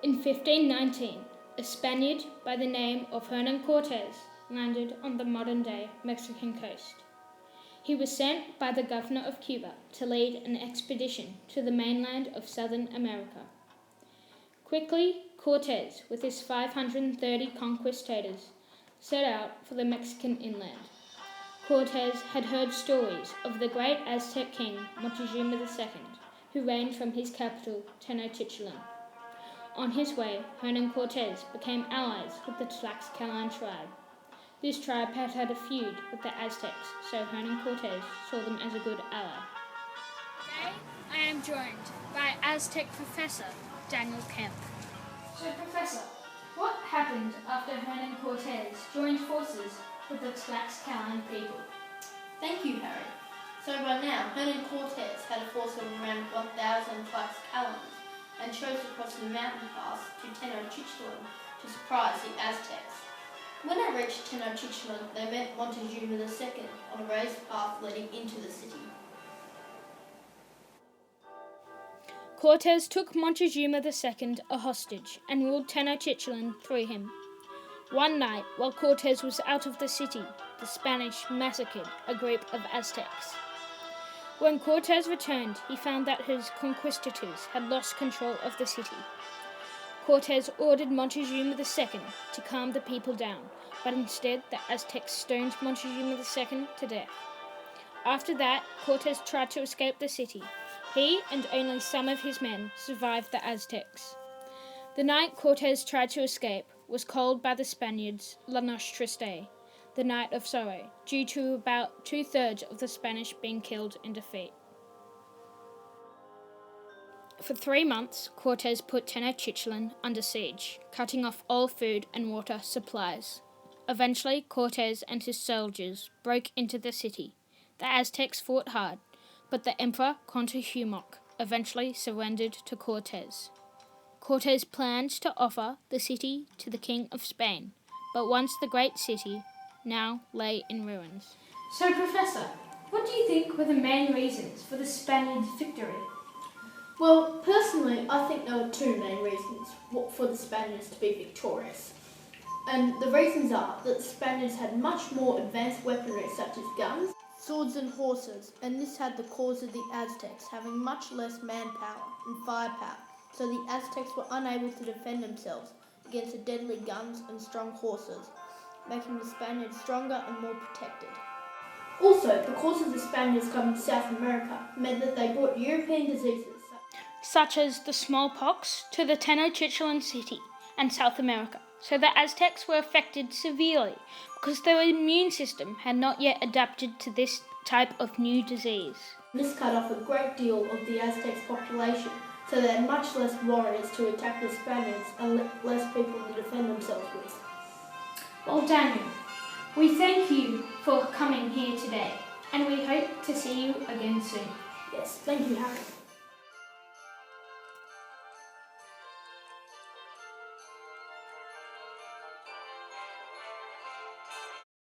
In 1519, a Spaniard by the name of Hernan Cortes landed on the modern-day Mexican coast. He was sent by the governor of Cuba to lead an expedition to the mainland of Southern America. Quickly, Cortes, with his 530 conquistadors, set out for the Mexican inland. Cortes had heard stories of the great Aztec king Montezuma II, who reigned from his capital, Tenochtitlan. On his way, Hernan Cortes became allies with the Tlaxcalan tribe. This tribe had had a feud with the Aztecs, so Hernan Cortes saw them as a good ally. Today, I am joined by Aztec professor Daniel Kemp. So, Professor, what happened after Hernan Cortes joined forces with the Tlaxcalan people? Thank you, Harry. So by now, Hernan Cortes had a force of around 1,000 Tlaxcalans and chose to cross the mountain pass to Tenochtitlan to surprise the Aztecs. When they reached Tenochtitlan, they met Montezuma II on a raised path leading into the city. Cortes took Montezuma II a hostage and ruled Tenochtitlan through him. One night, while Cortes was out of the city, the Spanish massacred a group of Aztecs. When Cortes returned, he found that his conquistadors had lost control of the city. Cortes ordered Montezuma II to calm the people down, but instead the Aztecs stoned Montezuma II to death. After that, Cortes tried to escape the city. He and only some of his men survived the Aztecs. The night Cortes tried to escape was called by the Spaniards La Noche Triste, the Night of Sorrow, due to about 2/3 of the Spanish being killed in defeat. For 3 months, Cortes put Tenochtitlan under siege, cutting off all food and water supplies. Eventually, Cortes and his soldiers broke into the city. The Aztecs fought hard, but the Emperor Contehumoc eventually surrendered to Cortes. Cortes planned to offer the city to the King of Spain, but once the great city now lay in ruins. So, Professor, what do you think were the main reasons for the Spaniards' victory? Well, personally, I think there were 2 main reasons for the Spaniards to be victorious. And the reasons are that the Spaniards had much more advanced weaponry such as guns, swords and horses, and this had the cause of the Aztecs having much less manpower and firepower, so the Aztecs were unable to defend themselves against the deadly guns and strong horses, making the Spaniards stronger and more protected. Also, because of the Spaniards coming to South America meant that they brought European diseases such as the smallpox to the Tenochtitlan city and South America, so the Aztecs were affected severely because their immune system had not yet adapted to this type of new disease. This cut off a great deal of the Aztecs' population, so they had much less warriors to attack the Spaniards and less people to defend themselves with. Well, Daniel, we thank you for coming here today, and we hope to see you again soon. Yes, thank you, Harry.